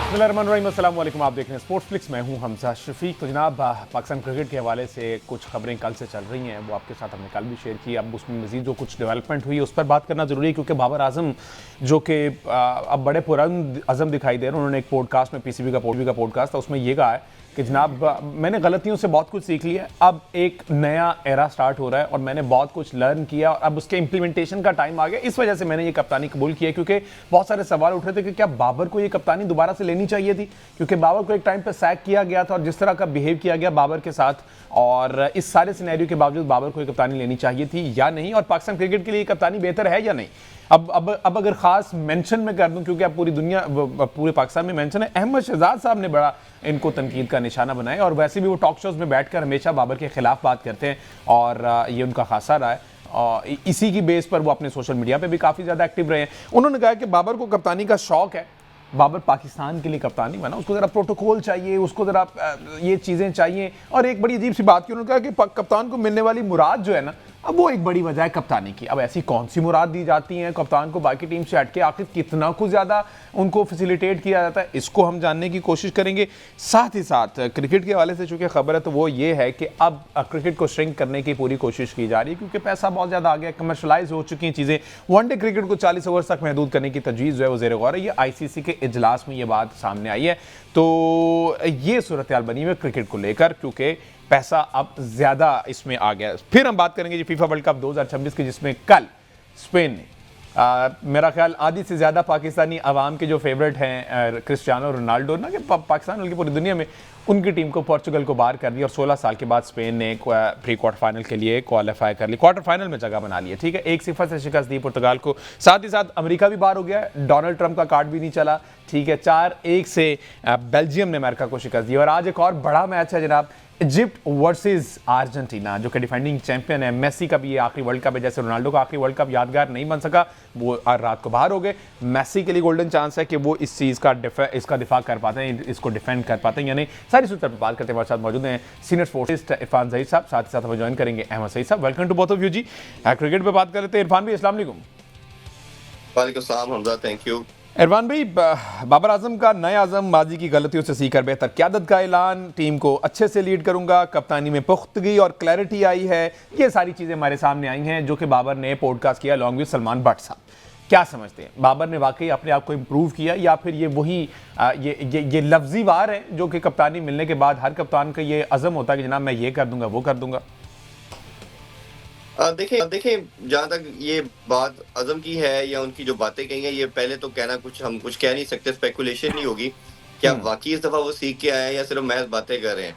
बिस्मिल्लाहिर्रहमानिर्रहीम, अस्सलाम वालेकुम। आप देख रहे हैं स्पोर्ट्स फ्लिक्स। मैं हूं हमजा शफीक। तो जनाब, पाकिस्तान क्रिकेट के हवाले से कुछ खबरें कल से चल रही हैं, वो आपके साथ हमने कल भी शेयर की। अब उसमें मजीद जो कुछ डेवलपमेंट हुई उस पर बात करना ज़रूरी है, क्योंकि बाबर आजम जो कि अब बड़े पुरअज़्म दिखाई दे रहे हैं, उन्होंने एक पॉडकास्ट में पीसीबी का पॉडकास्ट था, उसमें ये कहा है कि जनाब मैंने गलतियों से बहुत कुछ सीख लिया है, अब एक नया एरा स्टार्ट हो रहा है और मैंने बहुत कुछ लर्न किया और अब उसके इंप्लीमेंटेशन का टाइम आ गया। इस वजह से मैंने ये कप्तानी कबूल किया, क्योंकि बहुत सारे सवाल उठ रहे थे कि क्या बाबर को ये कप्तानी दोबारा से लेनी चाहिए थी, क्योंकि बाबर को एक टाइम पे सैक किया गया था और जिस तरह का बिहेव किया गया बाबर के साथ, और इस सारे सिनेरियो के बावजूद बाबर को ये कप्तानी लेनी चाहिए थी या नहीं, और पाकिस्तान क्रिकेट के लिए कप्तानी बेहतर है या नहीं। अब अगर खास मेंशन में कर दूं, क्योंकि अब पूरी दुनिया पूरे पाकिस्तान में मेंशन है, अहमद शहजाद साहब ने बड़ा इनको तनकीद का निशाना बनाया, और वैसे भी वो टॉक शोज में बैठकर हमेशा बाबर के खिलाफ बात करते हैं और ये उनका खासा रहा है। और इसी की बेस पर वो अपने सोशल मीडिया पे भी काफ़ी ज़्यादा एक्टिव रहे हैं। उन्होंने कहा कि बाबर को कप्तानी का शौक है, बाबर पाकिस्तान के लिए कप्तानी बना, उसको ज़रा प्रोटोकॉल चाहिए, उसको ज़रा ये चीज़ें चाहिए। और एक बड़ी अजीब सी बात की, उन्होंने कहा कि कप्तान को मिलने वाली मुराद जो है ना, अब वो एक बड़ी वजह है कप्तानी की। अब ऐसी कौन सी मुराद दी जाती है कप्तान को बाकी टीम से हटके, आखिर कितना कुछ ज़्यादा उनको फैसिलिटेट किया जाता है, इसको हम जानने की कोशिश करेंगे। साथ ही साथ क्रिकेट के हवाले से चूँकि खबर है, तो वो ये है कि अब क्रिकेट को श्रिंक करने की पूरी कोशिश की जा रही है, क्योंकि पैसा बहुत ज़्यादा आ गया, कमर्शलाइज हो चुकी हैं चीज़ें। वनडे क्रिकेट को 40 ओवर तक महदूद करने की तजवीज़ जो है वो ज़ेर गौर है। ये ICC के इजलास में ये बात सामने आई है, तो ये सूरत हाल बनी हुई है क्रिकेट को लेकर, क्योंकि पैसा अब ज्यादा इसमें आ गया। फिर हम बात करेंगे जी फीफा वर्ल्ड कप 2026 की, जिसमें कल स्पेन ने मेरा ख्याल आधी से ज़्यादा पाकिस्तानी अवाम के जो फेवरेट हैं क्रिस्टियानो रोनाल्डो ना, कि पाकिस्तान बल्कि पूरी दुनिया में, उनकी टीम को पोर्चुगल को बाहर कर दिया और 16 साल के बाद स्पेन ने प्री क्वार्टर फाइनल के लिए क्वालिफाई कर ली, क्वार्टर फाइनल में जगह बना ली है। ठीक है, 1-0 से शिकस्त दी पुर्तगाल को। साथ ही साथ अमेरिका भी बाहर हो गया, डोनाल्ड ट्रंप का कार्ड भी नहीं चला। ठीक है, 4-1 से बेल्जियम ने अमेरिका को शिकस्त दी। और आज एक और बड़ा मैच है जनाब, इजिप्ट वर्सेस अर्जेंटीना, जो कि डिफेंडिंग चैंपियन है। मेसी का भी ये आखिरी वर्ल्ड कप है, जैसे रोनाल्डो का आखिरी वर्ल्ड कप यादगार नहीं बन सका, वो रात को बाहर हो गए। मेसी के लिए गोल्डन चांस है कि वो इस चीज़ का इसका दिफा कर पाते हैं, इसको डिफेंड कर पाते हैं या नहीं। सारी सूत्र पर बात करते हैं। हमारे साथ मौजूद हैं सीनियर स्पोर्टिस्ट इरफान ज़हीर साहब, साथ ही साथ हमें ज्वाइन करेंगे अहमद सईद साहब। Welcome to both of you जी। क्रिकेट पर बात कर लेते हैं। इरफान भाई अस्सलाम वालेकुम। वालेकुम सलाम हमजा, थैंक यू। इरफान भाई, बाबर आजम का नए आजम माजी की गलतियों से सीखकर बेहतर क़यादत का ऐलान, टीम को अच्छे से लीड करूंगा, कप्तानी में पुख्तगी और क्लैरिटी आई है, ये सारी चीज़ें हमारे सामने आई हैं, जो कि बाबर ने पॉडकास्ट किया लॉन्ग विद सलमान भट्ट साहब। क्या समझते हैं, बाबर ने वाकई अपने आप को इम्प्रूव किया, या फिर ये वही ये लफ्जी वार है जो कि कप्तानी मिलने के बाद हर कप्तान का ये अज़म होता है कि जनाब मैं ये कर दूंगा वो कर दूंगा? देखिए जहाँ तक ये बात अज़म की है या उनकी जो बातें कही हैं, ये पहले तो कहना हम कुछ कह नहीं सकते, स्पेकुलेशन ही होगी। क्या वाकई इस दफा वो सीख के आए हैं या सिर्फ महज बातें कर रहे हैं?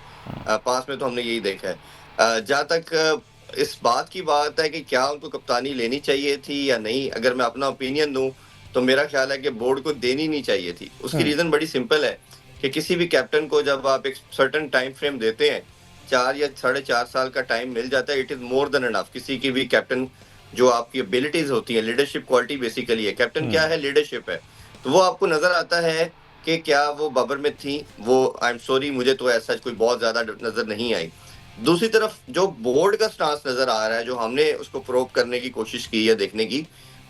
पास में तो हमने यही देखा है। जहाँ तक इस बात की बात है कि क्या उनको कप्तानी लेनी चाहिए थी या नहीं, अगर मैं अपना ओपिनियन दूं तो मेरा ख्याल है कि बोर्ड को देनी नहीं चाहिए थी। उसकी रीजन बड़ी सिंपल है कि किसी भी कैप्टन को जब आप एक सर्टेन टाइम फ्रेम देते हैं, 4 या 4.5 साल का टाइम मिल जाता है, it is more than enough. किसी की भी कैप्टन जो आपकी एबिलिटीज होती है, लीडरशिप क्वालिटी बेसिकली है, कैप्टन क्या है, लीडरशिप है, तो वो आपको नजर आता है कि क्या वो बाबर में थी। वो आई एम सॉरी, मुझे तो ऐसा कोई बहुत ज्यादा नजर नहीं आई। दूसरी तरफ जो बोर्ड का स्टांस नजर आ रहा है, जो हमने उसको प्रोब करने की कोशिश की है देखने की,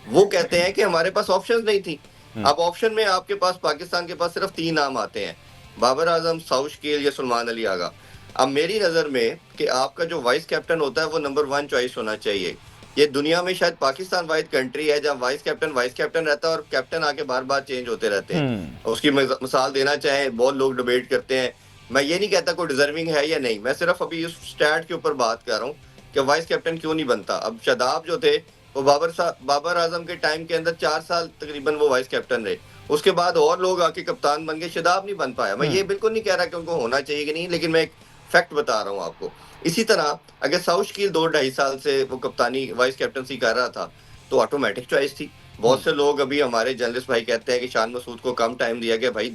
वो कहते हैं कि हमारे पास ऑप्शंस नहीं थी। अब ऑप्शन में आपके पास पाकिस्तान के पास सिर्फ 3 नाम आते हैं, बाबर आजम, साउशकील या सलमान अली आगा। अब मेरी नजर में कि आपका जो वाइस कैप्टन होता है वो नंबर 1 चॉइस होना चाहिए। ये दुनिया में शायद पाकिस्तान वाइज कंट्री है जहाँ वाइस कैप्टन रहता है और कैप्टन आके बार बार चेंज होते रहते हैं। उसकी मिसाल देना चाहे, बहुत लोग डिबेट करते हैं, मैं ये नहीं कहता कोई डिजर्विंग है या नहीं, मैं सिर्फ अभी उस स्टैट के ऊपर बात कर रहा हूँ कि वाइस कैप्टन क्यों नहीं बनता। अब शादाब जो थे वो बाबर आजम के टाइम के अंदर 4 साल तकरीबन वो वाइस कैप्टन रहे, उसके बाद और लोग आके कप्तान बन गए, शादाब नहीं बन पाया। मैं ये बिल्कुल नहीं कह रहा कि उनको होना चाहिए कि नहीं, लेकिन मैं एक फैक्ट बता रहा हूँ आपको। इसी तरह अगर साउशकील 2-2.5 साल से वो कप्तानी वाइस कैप्टनसी कर रहा था तो ऑटोमेटिक चॉइस थी। बहुत से लोग अभी हमारे जर्नलिस्ट भाई कहते हैं कि शान मसूद को कम टाइम दिया गया। भाई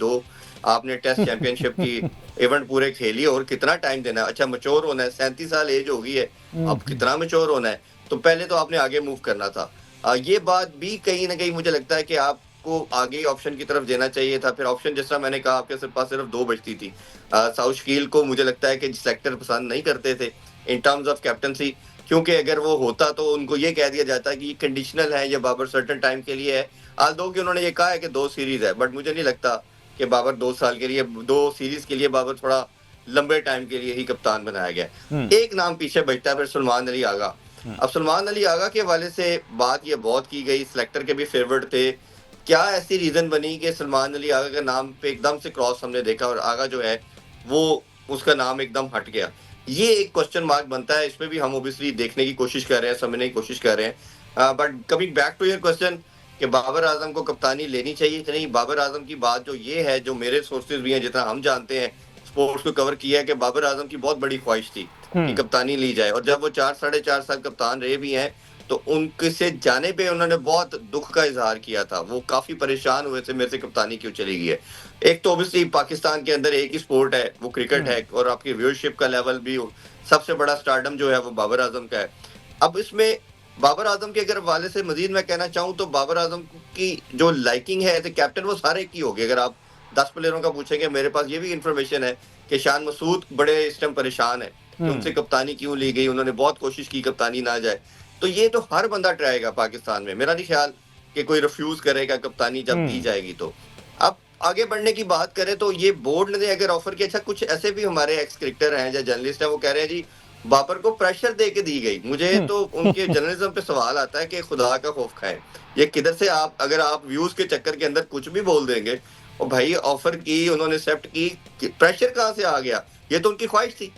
आपने टेस्ट चैंपियनशिप की इवेंट पूरे खेली और कितना टाइम देना है? अच्छा, मैच्योर होना है, 37 साल एज हो गई है, अब कितना मैच्योर होना है? तो पहले तो आपने आगे मूव करना था। ये बात भी कहीं ना कहीं मुझे लगता है कि आपको आगे ऑप्शन की तरफ देना चाहिए था। फिर ऑप्शन जिस तरह मैंने कहा, आपके पास सिर्फ 2 बचती थी। साउशकील को मुझे लगता है कि सेलेक्टर पसंद नहीं करते थे इन टर्म्स ऑफ कैप्टनसी, क्योंकि अगर वो होता तो उनको ये कह दिया जाता है कि ये कंडीशनल है, ये बाबर सर्टेन टाइम के लिए है। आल्दो कि उन्होंने ये कहा है कि 2 सीरीज है, बट मुझे नहीं लगता कि बाबर 2 साल के लिए 2 सीरीज के लिए बाबर थोड़ा लंबे टाइम के लिए ही कप्तान बनाया गया। एक नाम पीछे बचता है फिर सलमान अली आगा। अब सलमान अली आगा के हवाले से बात ये बहुत की गई, सिलेक्टर के भी फेवरेट थे। क्या ऐसी रीजन बनी कि सलमान अली आगा के नाम पे एकदम से क्रॉस हमने देखा और आगा जो है वो उसका नाम एकदम हट गया? ये एक क्वेश्चन मार्क बनता है। इसमें भी हम ओबियसली देखने की कोशिश कर रहे हैं, समझने की कोशिश कर रहे हैं। But coming back to your question कि बाबर आजम को कप्तानी लेनी चाहिए कि नहीं, बाबर आजम की बात जो ये है, जो मेरे सोर्सेज भी हैं, जितना हम जानते हैं, स्पोर्ट्स को कवर किया है, कि बाबर आजम की बहुत बड़ी ख्वाहिश थी कि कप्तानी ली जाए। और जब वो 4 साढ़े 4 साल कप्तान रहे भी हैं तो उनके से जाने पे उन्होंने बहुत दुख का इजहार किया था। वो काफी परेशान हुए थे मेरे से कप्तानी क्यों चली गई है। एक तो ऑब्वियसली पाकिस्तान के अंदर एक ही स्पोर्ट है, वो क्रिकेट है, और आपकी व्यूअरशिप का लेवल भी सबसे बड़ा स्टारडम जो है वो बाबर आजम का है। अब इसमें बाबर आजम के अगर हवाले से मजीद मैं कहना चाहूँ तो बाबर आजम की जो लाइकिंग है एज ए कैप्टन वो सारे की होगी। अगर आप 10 प्लेयरों का पूछेंगे, मेरे पास ये भी इंफॉर्मेशन है कि शान मसूद बड़े इस टाइम परेशान है कि उनसे कप्तानी क्यों ली गई, उन्होंने बहुत कोशिश की कप्तानी ना जाए। तो ये तो हर बंदा ट्राएगा पाकिस्तान में, मेरा नहीं ख्याल कि कोई रिफ्यूज करेगा कप्तानी जब दी जाएगी। तो अब आगे बढ़ने की बात करें तो ये बोर्ड ने अगर ऑफर किया, अच्छा कुछ ऐसे भी हमारे एक्स क्रिकेटर हैं या जर्नलिस्ट हैं, वो कह रहे हैं जी बाबर को प्रेशर दे के दी गई। मुझे तो उनके जर्नलिज्म पे सवाल आता है कि खुदा का खौफ खाए, ये किधर से आप, अगर आप व्यूज के चक्कर के अंदर कुछ भी बोल देंगे और भाई ऑफर की, उन्होंने एक्सेप्ट की, प्रेशर कहाँ से आ गया? ये तो उनकी ख्वाहिश थी।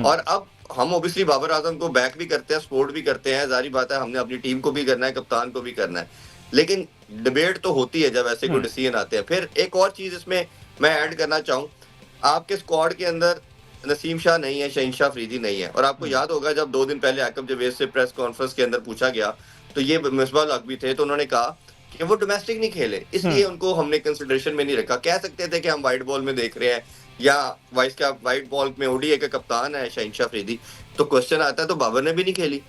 और अब हम ओबियसली बाबर आजम को बैक भी करते हैं, सपोर्ट भी करते हैं, जारी बात है हमने अपनी टीम को भी करना है, कप्तान को भी करना है, लेकिन डिबेट तो होती है जब ऐसे कोई डिसीजन आते हैं। फिर एक और चीज इसमें मैं ऐड करना चाहूँ, आपके स्क्वाड के अंदर नसीम शाह नहीं है, शहीनशाह अफरीदी नहीं है। और आपको याद होगा जब 2 दिन पहले आकिब जावेद से प्रेस कॉन्फ्रेंस के अंदर पूछा गया तो ये मिसबाह हक भी थे, तो उन्होंने कहा कि वो डोमेस्टिक नहीं खेले, इसलिए उनको हमने कंसिडरेशन में नहीं रखा। कह सकते थे कि हम वाइट बॉल में देख रहे हैं या वाइस का वाइट बॉल में ओडीआई का कप्तान है शहीनशाह अफरीदी, तो क्वेश्चन आता है तो बाबर ने भी नहीं खेली।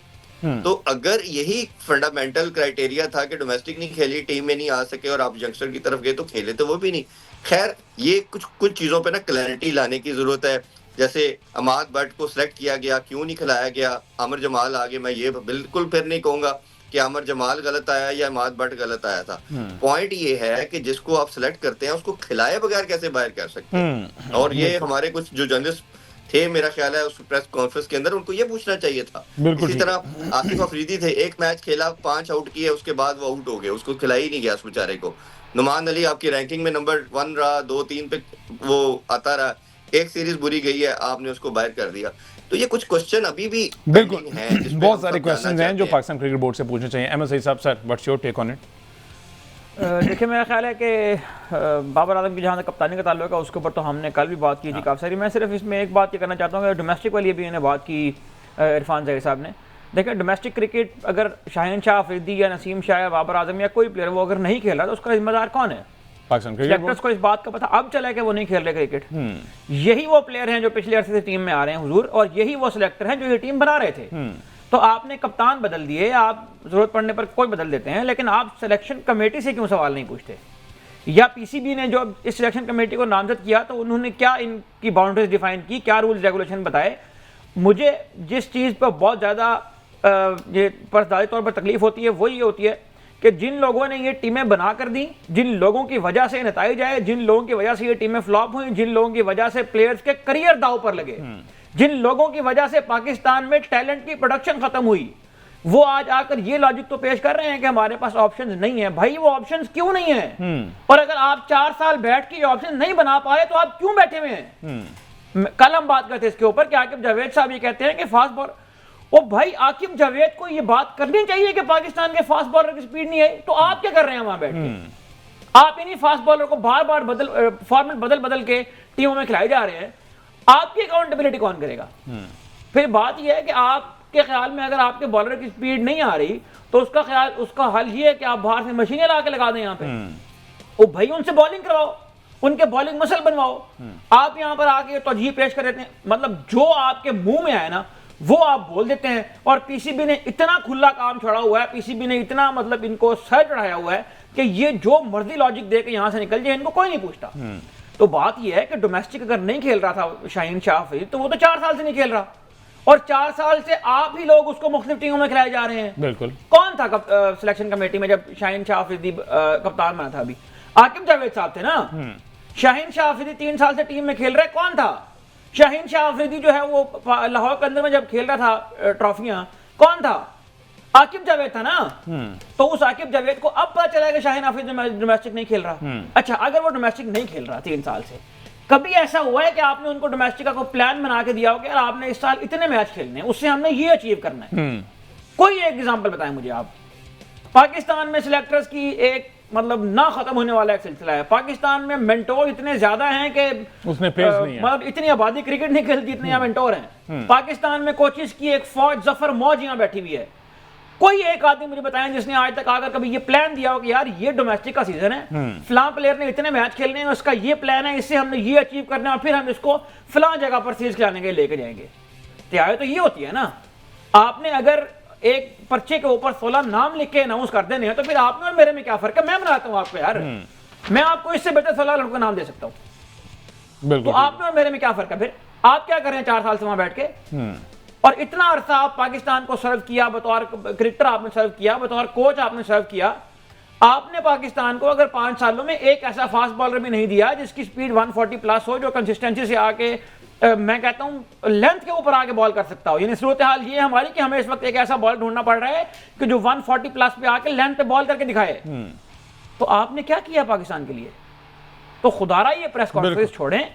तो अगर यही फंडामेंटल क्राइटेरिया था कि डोमेस्टिक नहीं खेली, टीम में नहीं आ सके और आप यंगस्टर की तरफ गए तो खेले तो वो भी नहीं। खैर ये कुछ चीजों पे ना क्लैरिटी लाने की जरूरत है। जैसे अमाद भट्ट को सिलेक्ट किया गया, क्यों नहीं खिलाया गया, आमिर जमाल आगे, मैं ये बिल्कुल फिर नहीं कहूंगा कि आमिर जमाल गलत आया या अमाद भट्ट गलत आया था। पॉइंट ये है कि जिसको आप सिलेक्ट करते हैं उसको खिलाए बगैर कैसे बाहर कर सकते हैं। और ये हमारे कुछ जो जर्नलिस्ट थे, मेरा ख्याल है उस प्रेस कॉन्फ्रेंस के अंदर, उनको ये पूछना चाहिए था। इसी तरह आसिफ अफरीदी थे, एक मैच खेला, 5 आउट किए, उसके बाद वो आउट हो गए, उसको खिलाई ही नहीं गया उस बेचारे को। नुमान अली आपकी रैंकिंग में नंबर 1 रहा, 2-3 पे वो आता रहा, एक सीरीज बुरी गई है, आपने उसको बाहर कर दिया। तो ये कुछ क्वेश्चन अभी भी बिल्कुल हैं, बहुत सारे क्वेश्चंस हैं जो पाकिस्तान क्रिकेट बोर्ड से पूछने चाहिए। एमएस साहब, sir what's your take on it? देखिए मेरा ख्याल है कि बाबर आजम की जहाँ तक कप्तानी का ताल्लुक है उसके ऊपर तो हमने कल भी बात की थी काफ़ी सारी। मैं सिर्फ इसमें एक बात ये करना चाहता हूँ कि डोमेस्टिक वाली भी इन्होंने बात की इरफान ज़हीर साहब ने। देखिए डोमेस्टिक क्रिकेट अगर शहीनशाह अफरीदी या नसीम शाह या बाबर आजम या कोई प्लेयर वो अगर नहीं खेल रहा तो उसका जिम्मेदार कौन है? पाकिस्तान क्रिकेट बोर्ड को इस बात का पता अब चला है कि वो नहीं खेल रहे क्रिकेट। यही वो प्लेयर हैं जो पिछले अरसे से टीम में आ रहे हैं हुजूर, और यही वो सिलेक्टर हैं जो ये टीम बना रहे थे। तो आपने कप्तान बदल दिए, आप जरूरत पड़ने पर कोई बदल देते हैं, लेकिन आप सिलेक्शन कमेटी से क्यों सवाल नहीं पूछते? या पीसीबी ने जो इस सिलेक्शन कमेटी को नामजद किया तो उन्होंने क्या इनकी बाउंड्रीज डिफाइन की, क्या रूल्स रेगुलेशन बताए? मुझे जिस चीज़ पर बहुत ज़्यादा ये पर्सनली तौर पर तकलीफ होती है वो ये होती है कि जिन लोगों ने ये टीमें बना कर दी, जिन लोगों की वजह से नताइज आए, जिन लोगों की वजह से ये टीमें फ्लॉप हुई, जिन लोगों की वजह से प्लेयर्स के करियर दांव पर लगे, जिन लोगों की वजह से पाकिस्तान में टैलेंट की प्रोडक्शन खत्म हुई, वो आज आकर ये लॉजिक तो पेश कर रहे हैं कि हमारे पास ऑप्शंस नहीं है। भाई वो ऑप्शंस क्यों नहीं है? और अगर आप 4 साल बैठ के ऑप्शन नहीं बना पाए तो आप क्यों बैठे हुए हैं? कल हम बात करते इसके ऊपर कि आकिब जावेद साहब ये कहते हैं कि फास्ट बॉलर, ओ भाई आकिब जावेद को ये बात करनी चाहिए कि पाकिस्तान के फास्ट बॉलर की स्पीड नहीं है, तो आप क्या कर रहे हैं वहां बैठ के? आप इन्हीं फास्ट बॉलर को बार बार फॉर्मेट बदल के टीमों में खिलाए जा रहे हैं, आपकी अकाउंटेबिलिटी कौन करेगा? फिर बात यह है कि आपके ख्याल में अगर आपके बॉलर की स्पीड नहीं आ रही तो उसका हल ये है कि आप बाहर से मशीनें ला के लगा दें यहाँ पे। ओ भाई उनसे बॉलिंग करवाओ, उनके बॉलिंग मसल बनवाओ। आप यहाँ पर आके तौजीह पेश कर देते हैं, मतलब जो आपके मुंह में आए ना वो आप बोल देते हैं। और पीसीबी ने इतना खुला काम छोड़ा हुआ है, पीसीबी ने इतना मतलब इनको सर चढ़ाया हुआ है कि ये जो मर्जी लॉजिक दे के यहां से निकल जाए, इनको कोई नहीं पूछता। तो बात यह है कि डोमेस्टिक अगर नहीं खेल रहा था शहीनशाह अफरीदी तो वो तो 4 साल से नहीं खेल रहा, और 4 साल से आप ही लोग उसको मुख्तलिफ टीमों में खिलाए जा रहे हैं। बिल्कुल। कौन था सिलेक्शन कमेटी में जब शहीनशाह अफरीदी कप्तान बना था? अभी आकिब जावेद साहब थे ना। शाहीन शाह अफरीदी 3 साल से टीम में खेल रहा है, कौन था? शाहीन शाह अफरीदी जो है वो लाहौर के अंदर में जब खेल रहा था ट्रॉफियां, कौन था? आकिब जावेद था ना। तो उस आकिब जावेद को अब पता चला कि शाहीन अफरीदी डोमेस्टिक नहीं खेल रहा। अच्छा, अगर वो डोमेस्टिक नहीं खेल रहा 3 साल से, कभी ऐसा हुआ है कि आपने उनको डोमेस्टिक का कोई प्लान बना के दिया हो कि यार आपने इस साल इतने मैच खेलने हैं, उससे हमने ये अचीव करना है? कोई एक एग्जांपल बताएं मुझे आप। पाकिस्तान में सिलेक्टर्स की एक मतलब ना खत्म होने वाला एक सिलसिला है। पाकिस्तान में मेंटोर इतने ज्यादा हैं कि उसमें प्लेयर्स नहीं है, मतलब इतनी आबादी क्रिकेट नहीं खेलती जितने यहाँ मेंटोर हैं। पाकिस्तान में कोचेस की एक फौज जफर मौज यहाँ बैठी हुई है। कोई एक आदमी मुझे बताएं जिसने आज तक आकर कभी ये प्लान दिया हो कि यार ये डोमेस्टिक का सीजन है, फलां प्लेयर ने इतने मैच खेलने हैं, उसका ये प्लान है, इससे हमने ये अचीव करना है और फिर हम इसको फलां जगह पर सीरीज खिलाने के लिए लेके जाएंगे। तैयारी तो ये होती है ना। आपने अगर एक पर्चे के ऊपर 16 नाम लिख के अनाउंस कर देने हैं तो फिर आप में और मेरे में क्या फर्क है? मैं बनाता हूं आपको यार, मैं आपको इससे बेहतर 16 लड़कों का नाम दे सकता हूं। तो आप में और मेरे में क्या फर्क है? फिर आप क्या कर रहे हैं 4 साल से वहां बैठ के? और इतना अरसा आप पाकिस्तान को सर्व किया, बतौर क्रिकेटर आपने सर्व किया, बतौर कोच आपने सर्व किया। आपने पाकिस्तान को अगर 5 सालों में एक ऐसा फास्ट बॉलर भी नहीं दिया जिसकी स्पीड 140 प्लस हो, जो कंसिस्टेंसी से आके मैं कहता हूं लेंथ के ऊपर आके बॉल कर सकता हो। यानी सूरत हाल ये है हमारी कि हमें इस वक्त एक ऐसा बॉल ढूंढना पड़ रहा है कि जो 140 प्लस पे आके लेंथ पे बॉल करके दिखाए। तो आपने क्या किया पाकिस्तान के लिए? तो खुदारा ये प्रेस कॉन्फ्रेंस छोड़ें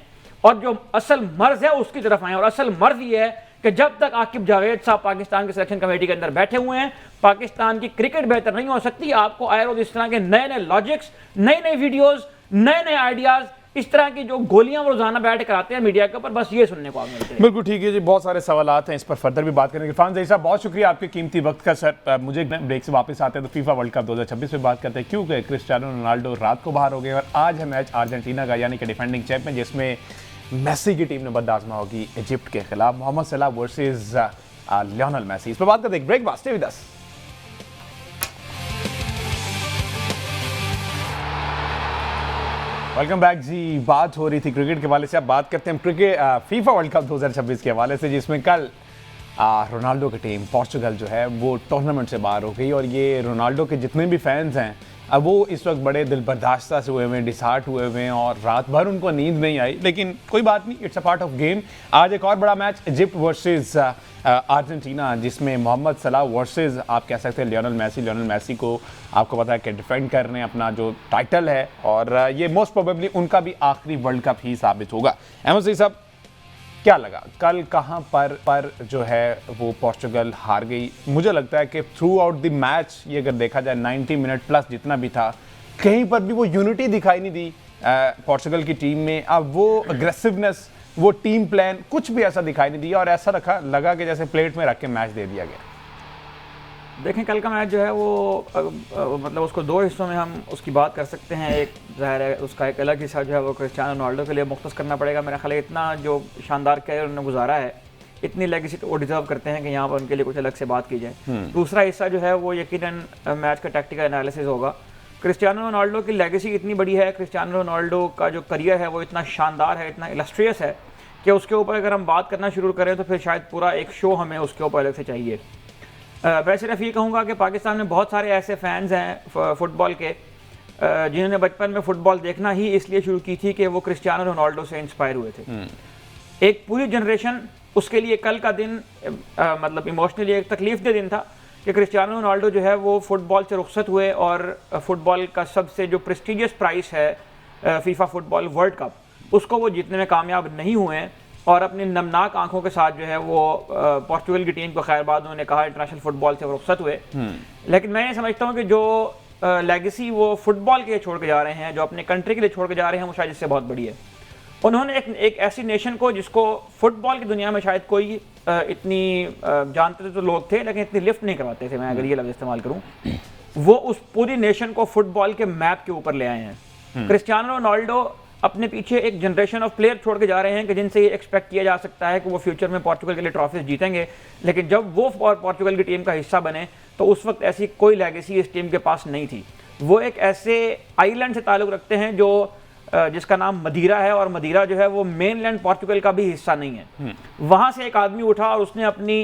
और जो असल मर्ज है उसकी तरफ आए। और असल मर्ज ये है कि जब तक आकिब जावेद साहब पाकिस्तान की सिलेक्शन कमेटी के अंदर बैठे हुए हैं, पाकिस्तान की क्रिकेट बेहतर नहीं हो सकती। आपको आए रोज इस तरह के नए नए लॉजिक्स, नई नई वीडियोस, नए नए आइडियाज, इस तरह की जो गोलियां वो रोजाना बैठ कर आते हैं मीडिया के ऊपर, बस ये सुनने को मिलते हैं। बिल्कुल ठीक है जी, बहुत सारे सवालात हैं, इस पर फर्दर भी बात करेंगे। इरफान ज़ही साहब बहुत शुक्रिया आपके कीमती वक्त का। सर मुझे ब्रेक से वापस आते हैं तो फीफा वर्ल्ड कप 2026 पे बात करते हैं, क्योंकि क्रिस्टियानो रोनाल्डो रात को बाहर हो गए और आज है मैच अर्जेंटीना का यानी कि डिफेंडिंग चैंपियन, जिसमें मेसी की टीम ने बदआज़मा होगी इजिप्ट के खिलाफ। मोहम्मद सलाह वर्सेस लियोनेल मेसी, इस पर बात करते हैं। ब्रेक बाद stay with us. Welcome back जी। बात हो रही थी क्रिकेट के हवाले से, अब बात करते हैं क्रिकेट फीफा वर्ल्ड कप 2026 के हवाले से, जिसमें कल रोनाल्डो की टीम पोर्चुगल जो है वो टूर्नामेंट से बाहर हो गई। और ये रोनाल्डो के जितने भी फैंस हैं अब वो इस वक्त बड़े दिल बर्दाश्ता से हुए हुए हैं, डिसहार्ट हुए हुए हैं और रात भर उनको नींद नहीं आई। लेकिन कोई बात नहीं, it's a part of game. आज एक और बड़ा मैच इजिप्ट वर्सेस अर्जेंटीना, जिसमें मोहम्मद सलाह वर्सेस आप कह सकते हैं लियोनेल मेसी को आपको पता है कि डिफेंड कर रहे हैं अपना जो टाइटल है, और ये मोस्ट प्रोबेबली उनका भी आखिरी वर्ल्ड कप ही साबित होगा। अहमद सही साहब, क्या लगा कल कहाँ पर जो है वो पोर्चुगल हार गई? मुझे लगता है कि थ्रू आउट द मैच ये अगर देखा जाए 90 मिनट प्लस जितना भी था, कहीं पर भी वो यूनिटी दिखाई नहीं दी पोर्चुगल की टीम में। अब वो अग्रेसिवनेस, वो टीम प्लान, कुछ भी ऐसा दिखाई नहीं दिया और ऐसा लगा कि जैसे प्लेट में रख के मैच दे दिया गया। देखें, कल का मैच जो है वो मतलब उसको 2 हिस्सों में हम उसकी बात कर सकते हैं। एक ज़ाहिर है उसका एक अलग हिस्सा जो है वो क्रिस्टियानो रोनाल्डो के लिए मुख्तस करना पड़ेगा। मेरा ख्याल है इतना जो शानदार कैरियर उन्होंने गुजारा है, इतनी लेगेसी तो वो डिजर्व करते हैं कि यहाँ पर उनके लिए कुछ अलग से बात की जाए। दूसरा हिस्सा जो है वो यकीनन मैच का टैक्टिकल एनालिसिस होगा। क्रिस्टियानो रोनाल्डो की लेगेसी इतनी बड़ी है, क्रिस्टियानो रोनाल्डो का जो करियर है वो इतना शानदार है, इतना इलस्ट्रियस है कि उसके ऊपर अगर हम बात करना शुरू करें तो फिर शायद पूरा एक शो हमें उसके ऊपर अलग से चाहिए। मैं सिर्फ ये कहूँगा कि पाकिस्तान में बहुत सारे ऐसे फैंस हैं फुटबॉल के जिन्होंने बचपन में फ़ुटबॉल देखना ही इसलिए शुरू की थी कि वो क्रिस्टियानो रोनाल्डो से इंस्पायर हुए थे। एक पूरी जनरेशन उसके लिए कल का दिन मतलब इमोशनली एक तकलीफ़देह दिन था कि क्रिस्टियानो रोनाल्डो जो है वो फ़ुटबॉल से रुखसत हुए और फ़ुटबॉल का सबसे जो प्रेस्टिजियस प्राइज़ है फीफा फुटबॉल वर्ल्ड कप, उसको वो जीतने में कामयाब नहीं हुए और अपनी नमनाक आंखों के साथ जो है वो पोर्चुगल की टीम को खैरबाद उन्होंने कहा इंटरनेशनल फुटबॉल से रुखसत हुए। लेकिन मैं ये समझता हूँ कि जो लेगेसी वो फुटबॉल के लिए छोड़ के जा रहे हैं, जो अपने कंट्री के लिए छोड़ के जा रहे हैं, वो शायद इससे बहुत बड़ी है। उन्होंने एक ऐसी नेशन को जिसको फुटबॉल की दुनिया में शायद कोई इतनी जानते तो लोग थे लेकिन इतनी लिफ्ट नहीं करवाते थे, मैं अगर ये लफ्ज़ इस्तेमाल करूँ, वो उस पूरी नेशन को फुटबॉल के मैप के ऊपर ले आए हैं। क्रिस्टियानो रोनाल्डो अपने पीछे एक जनरेशन ऑफ प्लेयर छोड़ के जा रहे हैं कि जिनसे ये एक्सपेक्ट किया जा सकता है कि वो फ्यूचर में पोर्चुगल के लिए ट्रॉफीज जीतेंगे, लेकिन जब वो पोर्चुगल की टीम का हिस्सा बने तो उस वक्त ऐसी कोई लेगेसी इस टीम के पास नहीं थी। वो एक ऐसे आइलैंड से ताल्लुक़ रखते हैं जो जिसका नाम मदीरा है, और मदीरा जो है वो मेनलैंड पोर्चुगल का भी हिस्सा नहीं है। वहाँ से एक आदमी उठा और उसने अपनी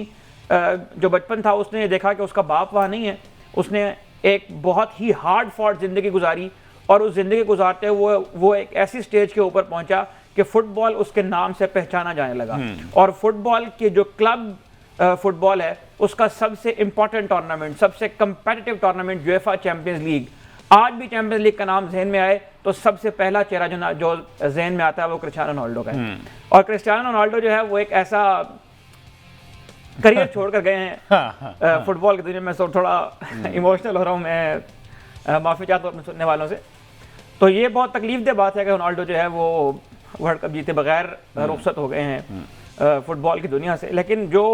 जो बचपन था उसने देखा कि उसका बाप वहाँ नहीं है, उसने एक बहुत ही हार्ड फॉर्ड ज़िंदगी गुजारी, और उस ज़िंदगी गुजारते हुए वो एक ऐसी स्टेज के ऊपर पहुंचा कि फुटबॉल उसके नाम से पहचाना जाने लगा। और फुटबॉल के जो क्लब फुटबॉल है उसका सबसे इंपॉर्टेंट टूर्नामेंट, सबसे competitive tournament UEFA champions league. आज भी चैंपियंस लीग का नाम जहन में आए तो सबसे पहला चेहरा जो जहन में आता है वो क्रिस्टियानो रोनाल्डो का है। और क्रिस्टियानो रोनाल्डो जो है वो एक ऐसा करियर छोड़कर गए हैं फुटबॉल की दुनिया में। थोड़ा इमोशनल हो रहा हूँ मैं, माफ़ी चाहता हूँ अपने सुनने वालों से। तो ये बहुत तकलीफ बात है कि रोनाल्डो जो है वो वर्ल्ड कप जीते बगैर रुखसत हो गए हैं फुटबॉल की दुनिया से। लेकिन जो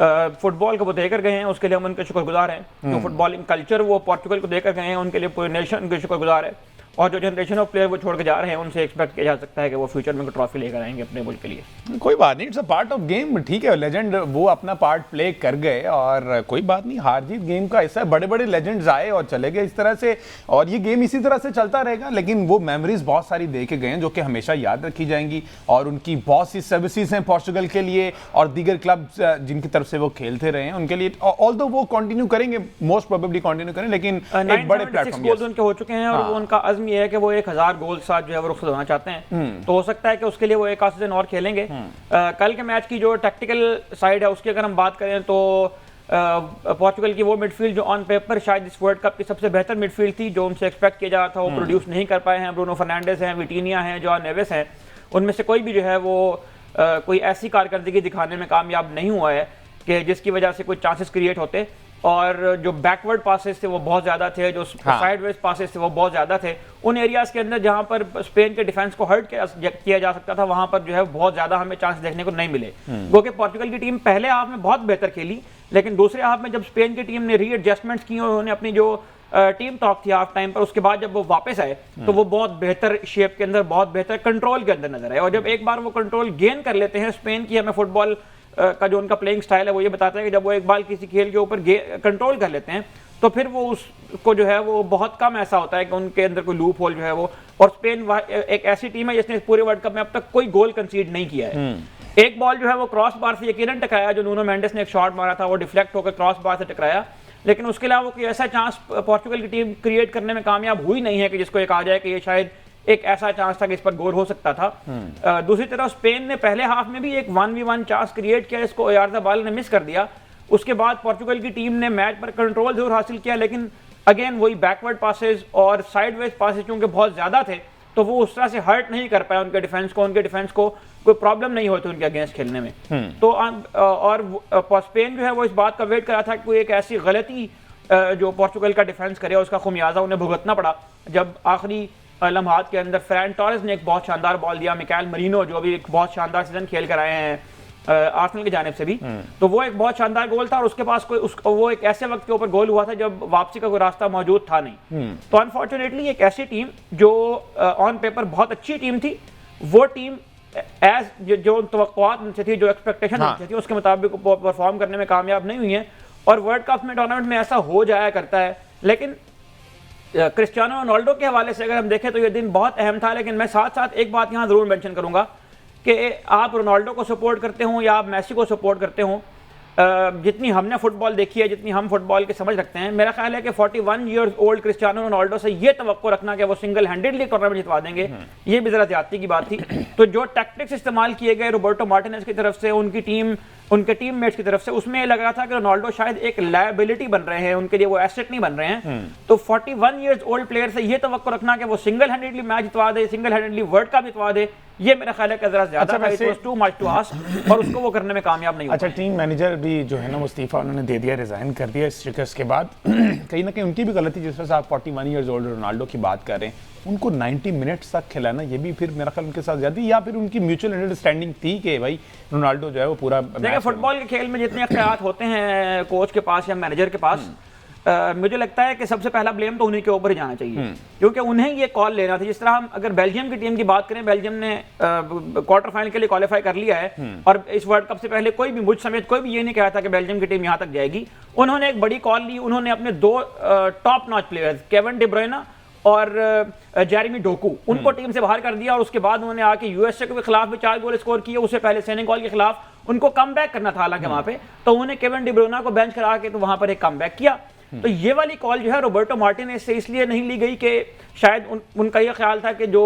फुटबॉल को वो देकर गए हैं उसके लिए हम उनके शुक्रगुजार हैं। जो फुटबॉलिंग कल्चर वो पोर्चुगल को देकर गए हैं उनके लिए पूरे नेशन के शुक्रगुजार है। और जो जनरेशन ऑफ प्लेयर वो छोड़ के जा रहे हैं उनसे एक्सपेक्ट किया जा सकता है कि वो फ्यूचर में ट्रॉफी लेकर आएंगे अपने मुल्क के लिए। कोई बात नहीं, it's a part of game. ठीक है, लेजेंड वो अपना पार्ट प्ले कर गए और कोई बात नहीं, हार जीत गेम का ऐसा है। बड़े बड़े लेजेंड्स आए और चले गए इस तरह से, और ये गेम इसी तरह से चलता रहेगा। लेकिन वो मेमोरीज बहुत सारी दे के गए हैं जो कि हमेशा याद रखी जाएंगी। और उनकी बहुत सी सर्विसेज हैं पोर्चुगल के लिए और दीगर क्लब जिनकी तरफ से वो खेलते रहे हैं उनके लिए। ऑल्दो वो कंटिन्यू करेंगे, मोस्ट प्रोबेबली कंटिन्यू करें, लेकिन एक बड़े प्लेटफॉर्म गोल्स उनके हो चुके हैं और वो उनका अज़्म ये है कि वो 1000 गोल साथ जो है वो रुखसत होना चाहते हैं। तो हो सकता है कि उसके लिए वो एक आध सीजन और खेलेंगे। कल के मैच की जो टैक्टिकल साइड है उसकी अगर हम बात करें तो पोर्चुगल की वो मिडफील्ड जो ऑन पेपर शायद इस वर्ल्ड कप की सबसे बेहतर मिडफील्ड थी, जो उनसे एक्सपेक्ट किया जा रहा था वो प्रोड्यूस नहीं कर पाए हैं। ब्रूनो फर्नांडिस हैं, विटिनिया हैं, जॉन नेवेस हैं, उनमें से कोई भी जो है वो कोई ऐसी कारकर्दगी दिखाने में कामयाब नहीं हुआ है कि जिसकी वजह से कोई चांसेस क्रिएट होते। और जो बैकवर्ड पासेस थे वो बहुत ज़्यादा थे, जो साइडवेज पासेस थे वो बहुत ज़्यादा थे। उन एरियाज़ के अंदर जहाँ पर स्पेन के डिफेंस को हर्ट किया जा सकता था वहाँ पर जो है बहुत ज़्यादा हमें चांस देखने को नहीं मिले। क्योंकि पोर्चुगल की टीम पहले हाफ में बहुत बेहतर खेली, लेकिन दूसरे हाफ में जब स्पेन की टीम ने रीएडजस्टमेंट्स की और उन्होंने अपनी जो टीम टॉक थी हाफ टाइम पर, उसके बाद जब वो वापस आए तो वो बहुत बेहतर शेप के अंदर, बहुत बेहतर कंट्रोल के अंदर नजर आए। और जब एक बार वो कंट्रोल गेन कर लेते हैं, स्पेन की हमें फुटबॉल का जो उनका प्लेइंग स्टाइल है वो ये बताता है कि जब वो एक बार किसी खेल के ऊपर कंट्रोल कर लेते हैं तो फिर वो उसको जो है वो बहुत कम ऐसा होता है कि उनके अंदर कोई लूप होल जो है वो। और स्पेन एक ऐसी टीम है जिसने पूरे वर्ल्ड कप में अब तक कोई गोल कंसीड नहीं किया है। एक बॉल जो है वो क्रॉस बार से यकीनन टकराया, जो नूनो मेंडेस ने एक शॉट मारा था वो डिफ्लेक्ट होकर क्रॉस बार से टकराया, लेकिन उसके अलावा कोई ऐसा चांस पोर्चुगल की टीम क्रिएट करने में कामयाब हुई नहीं है कि जिसको एक आ जाए कि ये शायद एक ऐसा चांस था कि इस पर गोल हो सकता था। दूसरी तरफ स्पेन ने पहले हाफ में भी एक 1v1 चांस क्रिएट किया, इसको ओयारज़ाबाल ने मिस कर दिया। उसके बाद पोर्चुगल की टीम ने मैच पर कंट्रोल जरूर हासिल किया, लेकिन अगेन वही बैकवर्ड पासेस और साइडवेज पासेस चूंकि बहुत ज्यादा थे तो वो उस तरह से हर्ट नहीं कर पाया उनके डिफेंस को कोई प्रॉब्लम नहीं होती उनके अगेंस्ट खेलने में। तो और स्पेन जो है वो इस बात का वेट कर रहा था कि कोई एक ऐसी गलती जो पोर्चुगल का डिफेंस करे उसका खुमियाजा उन्हें भुगतना पड़ा, जब आखिरी लम्हात के अंदर फैरन टॉरेस ने एक बहुत शानदार बॉल दिया। मिकाइल मरीनो जो भी एक बहुत शानदार सीजन खेल कर आए हैं आर्सेनल की जानिब से भी, तो वो एक बहुत शानदार गोल था और उसके पास वो एक ऐसे वक्त के ऊपर गोल हुआ था जब वापसी का कोई रास्ता मौजूद था नहीं। तो अनफॉर्चुनेटली एक ऐसी टीम जो ऑन पेपर बहुत अच्छी टीम थी, वो टीम जो तवक्कुआत से थी, जो एक्सपेक्टेशन थी, उसके मुताबिक परफॉर्म करने में कामयाब नहीं हुई है। और वर्ल्ड कप में टूर्नामेंट में ऐसा हो जाया करता है। लेकिन क्रिस्टियानो रोनाल्डो के हवाले से अगर हम देखें तो ये दिन बहुत अहम था, लेकिन मैं साथ साथ एक बात यहाँ जरूर मेंशन करूंगा कि आप रोनाल्डो को सपोर्ट करते हो या आप मेसी को सपोर्ट करते हो, जितनी हमने फुटबॉल देखी है, जितनी हम फुटबॉल की समझ रखते हैं, मेरा ख्याल है कि 41 ईयर्स ओल्ड क्रिस्टियानो रोनाल्डो से ये तवक्को रखना कि वो सिंगल हैंडेडली टूर्नामेंट जितवा देंगे, ये भी जरा ज्यादती की बात थी। तो जो टैक्टिक्स इस्तेमाल किए गए रोबर्टो मार्टिनेज की तरफ से, उनके टीममेट्स की तरफ से, उसमें लग रहा था कि रोनाल्डो शायद एक लायबिलिटी बन रहे हैं, उनके लिए वो एसेट नहीं बन रहे हैं। तो 41 ईयर्स ओल्ड प्लेयर से ये तवक्को रखना कि वो सिंगल हैंडेडली मैच जितवा दे, सिंगल हैंडेडली वर्ल्ड कप जितवा दे, ये मेरा ख्याल है कि जरा ज्यादा था, it was too much to ask, और उसको वो करने में कामयाब नहीं हुआ। अच्छा, टीम मैनेजर भी जो है ना वो इस्तीफा उन्होंने दे दिया, रिजाइन कर दिया इस शिकस्त के बाद। कहीं ना कहीं उनकी भी गलती, जिस तरह से आप 41 ईयर्स ओल्ड रोनाल्डो की बात कर रहे हैं, उनको 90 मिनट्स तक खिलाना ये भी फिर मेरा ख्याल उनके साथ ज्यादा, या फिर उनकी म्यूचुअल अंडरस्टैंडिंग थी कि भाई रोनाल्डो जो है वो पूरा। देखिए, फुटबॉल के खेल में जितने अख्तियार होते हैं कोच के पास या मैनेजर के पास, मुझे लगता है कि सबसे पहला ब्लेम तो उन्हीं के ऊपर ही जाना चाहिए, क्योंकि उन्हें ये कॉल लेना था। जिस तरह हम अगर बेल्जियम की टीम की बात करें, बेल्जियम ने क्वार्टर फाइनल के लिए क्वालिफाई कर लिया है और इस वर्ल्ड कप से पहले कोई भी, मुझ समेत कोई भी ये नहीं कहा था कि बेल्जियम की टीम यहां तक जाएगी। उन्होंने एक बड़ी कॉल ली, उन्होंने अपने 2 top notch players Kevin De Bruyne और जेरेमी डोकू, उनको टीम से बाहर कर दिया और उसके बाद उन्होंने आके यूएसए के खिलाफ भी 4 गोल स्कोर किए। उससे पहले सेनेगल के खिलाफ उनको कम बैक करना था हालांकि वहां पे, तो उन्होंने केविन डी ब्रुयना को बेंच करा के तो वहां पर एक कम बैक किया। तो ये वाली कॉल जो है रोबर्टो मार्टिनेज से इसलिए नहीं ली गई कि शायद उनका ये ख्याल था कि जो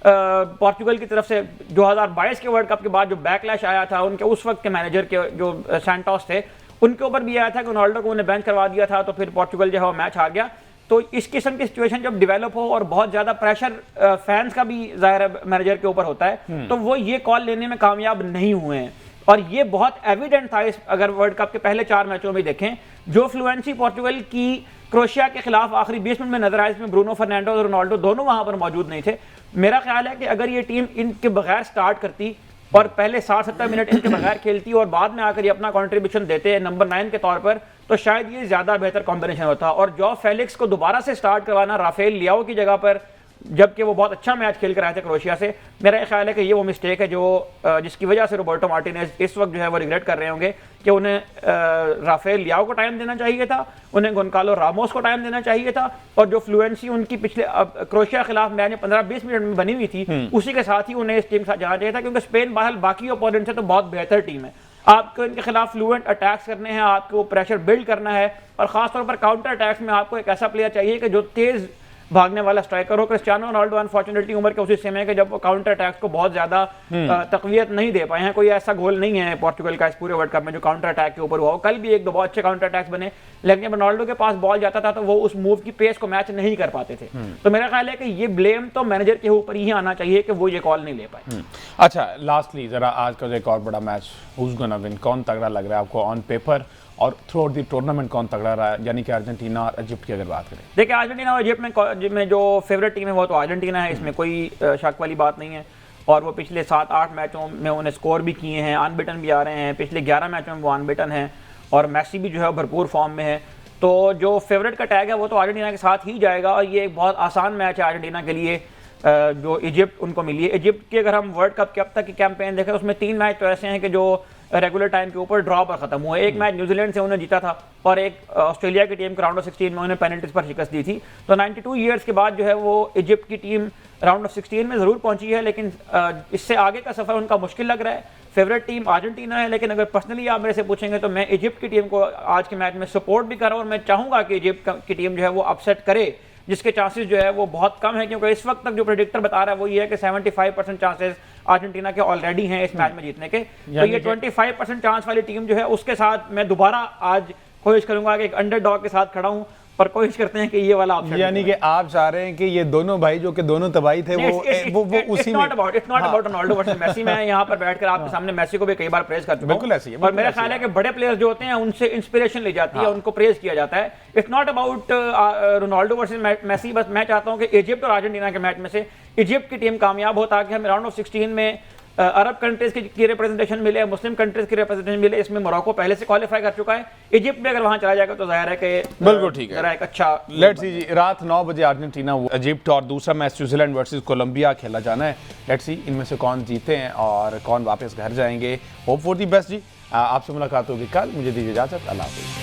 पोर्चुगल की तरफ से 2022 के वर्ल्ड कप के बाद जो बैकलैश आया था उनके उस वक्त के मैनेजर के जो सैंटोस थे उनके ऊपर भी आया था कि रोनाल्डो को उन्हें बेंच करवा दिया था, तो फिर पोर्चुगल जो है वो मैच हार गया। तो इस किस्म की सिचुएशन जब डेवलप हो और बहुत ज्यादा प्रेशर फैंस का भी जाहिर है मैनेजर के ऊपर होता है, तो वो ये कॉल लेने में कामयाब नहीं हुए हैं। और ये बहुत एविडेंट था इस अगर वर्ल्ड कप के पहले 4 मैचों में देखें, जो फ्लुएंसी पोर्चुगल की क्रोएशिया के खिलाफ आखिरी 20 मिनट में नजर आए, इसमें ब्रूनो फर्नांडो और रोनाल्डो दोनों वहां पर मौजूद नहीं थे। मेरा ख्याल है कि अगर ये टीम इनके बगैर स्टार्ट करती और पहले 60-70 मिनट इनके बगैर खेलती और बाद में आकर ये अपना कंट्रीब्यूशन देते हैं नंबर 9 के तौर पर, तो शायद ये ज्यादा बेहतर कॉम्बिनेशन होता। और जॉ फेलिक्स को दोबारा से स्टार्ट करवाना राफेल लियाओ की जगह पर, जबकि वो बहुत अच्छा मैच खेल कर आए थे क्रोएशिया से, मेरा ख्याल है कि ये वो मिस्टेक है जो जिसकी वजह से रोबर्टो मार्टिनेज इस वक्त जो है वो रिग्रेट कर रहे होंगे कि उन्हें राफेल लियाओ को टाइम देना चाहिए था, उन्हें गोंकालो रामोस को टाइम देना चाहिए था, और जो फ्लुएंसी उनकी पिछले क्रोएशिया के खिलाफ मैच में 15-20 मिनट में बनी हुई थी उसी के साथ ही उन्हें इस टीम के साथ जाना चाहिए था, क्योंकि स्पेन बहरहाल बाकी ओपोनेंट से तो बहुत बेहतर टीम है। आपको इनके खिलाफ फ्लुएंट अटैक्स करने हैं, आपको प्रेशर बिल्ड करना है, और खासतौर पर काउंटर अटैक्स में आपको एक ऐसा प्लेयर चाहिए कि जो तेज भागने वाला स्ट्राइकर हो। क्रिस्टियानो रोनाल्डो अनफॉर्चुनेटली उम्र के उसी समय के जब वो काउंटर अटैक्स को बहुत ज्यादा तकवीयत नहीं दे पाए हैं। कोई ऐसा गोल नहीं है पोर्चुगल का इस पूरे वर्ल्ड कप में जो काउंटर अटैक के ऊपर हुआ हो। कल भी 1-2 बहुत अच्छे काउंटर अटैक्स बने, लेकिन जब रोनाल्डो के पास बॉल जाता था तो वो उस मूव की पेस को मैच नहीं कर पाते थे। तो मेरा ख्याल है कि ये ब्लेम तो मैनेजर के ऊपर ही आना चाहिए कि वो ये कॉल नहीं ले पाए। अच्छा, लास्टली जरा आज का जो एक और बड़ा मैच, हुज गोना विन, कौन तगड़ा लग रहा है आपको ऑन पेपर और थ्रू आउट द टूर्नामेंट कौन तगड़ा रहा है, यानी कि अर्जेंटीना और इजिप्ट की अगर बात करें? देखिए, अर्जेंटीना और इजिप्ट में जो फेवरेट टीम है वो तो अर्जेंटीना है, इसमें कोई शक वाली बात नहीं है। और वो पिछले 7-8 मैचों में उन्हें स्कोर भी किए हैं, अनबिटन भी आ रहे हैं, पिछले 11 मैचों में वो अनबिटन हैं, और मैसी भी जो है भरपूर फॉर्म में है। तो जो फेवरेट का टैग है वो तो अर्जेंटीना के साथ ही जाएगा, और ये एक बहुत आसान मैच है अर्जेंटीना के लिए जो इजिप्ट उनको मिली है। इजिप्ट की अगर हम वर्ल्ड कप के अब तक की कैंपेन देखें, उसमें 3 मैच तो ऐसे हैं कि जो रेगुलर टाइम के ऊपर ड्रॉ पर खत्म हुए। एक मैच न्यूजीलैंड से उन्हें जीता था, और एक ऑस्ट्रेलिया की टीम को राउंड ऑफ 16 में उन्हें पेनल्टीज पर शिकस्त दी थी। तो 92 ईयर्स के बाद जो है वो इजिप्ट की टीम राउंड ऑफ 16 में जरूर पहुंची है, लेकिन इससे आगे का सफर उनका मुश्किल लग रहा है। फेवरेट टीम अर्जेंटीना है, लेकिन अगर पर्सनली आप मेरे से पूछेंगे तो मैं इजिप्ट की टीम को आज के मैच में सपोर्ट भी कर रहा हूं, और मैं चाहूंगा कि इजिप्ट की टीम जो है वो अपसेट करे, जिसके चांसेस जो है वो बहुत कम है, क्योंकि इस वक्त तक जो प्रेडिक्टर बता रहा है वो ये है कि 75% चांसेस अर्जेंटीना के ऑलरेडी हैं इस मैच में जीतने के। तो ये 25% चांस वाली टीम जो है उसके साथ मैं दोबारा आज कोशिश करूंगा कि एक अंडरडॉग के साथ खड़ा हूं, पर कोशिश करते हैं कि ये वाला ऑप्शन, यानी कि आप चाह रहे हैं कि ये दोनों भाई जो कि दोनों तबाही थे वो उसी में, it's not about Ronaldo versus Messi. मैं यहाँ पर बैठकर आपके सामने मेसी को भी कई बार प्रेज कर चुका हूं, बिल्कुल ऐसे ही है, और मेरा ख्याल है कि बड़े प्लेयर्स जो होते हैं उनसे इंस्पिरेशन ली जाती है, उनको प्रेज किया जाता है। It's not about Ronaldo versus Messi. बस मैं चाहता हूँ कि इजिप्ट और अर्जेंटीना के मैच में से इजिप्ट की टीम कामयाब हो, ताकि हमें राउंड ऑफ 16 में अरब कंट्रीज की रिप्रेजेंटेशन मिले, मुस्लिम कंट्रीज की रिप्रेजेंटेशन मिले। इसमें मोरक्को पहले से क्वालिफाई कर चुका है, इजिप्ट में अगर वहां चला जाएगा तो जाहिर है कि बिल्कुल ठीक है, एक अच्छा। लेट्स सी जी, रात 9 बजे अर्जेंटीना इजिप्ट और दूसरा मैच न्यूजीलैंड वर्सेस कोलंबिया खेला जाना है। लेट्स सी इनमें से कौन जीते हैं और कौन वापस घर जाएंगे। होप फॉर दी बेस्ट जी। आपसे मुलाकात होगी कल, मुझे दीजिए इजाजत, अल्लाह हाफिज़।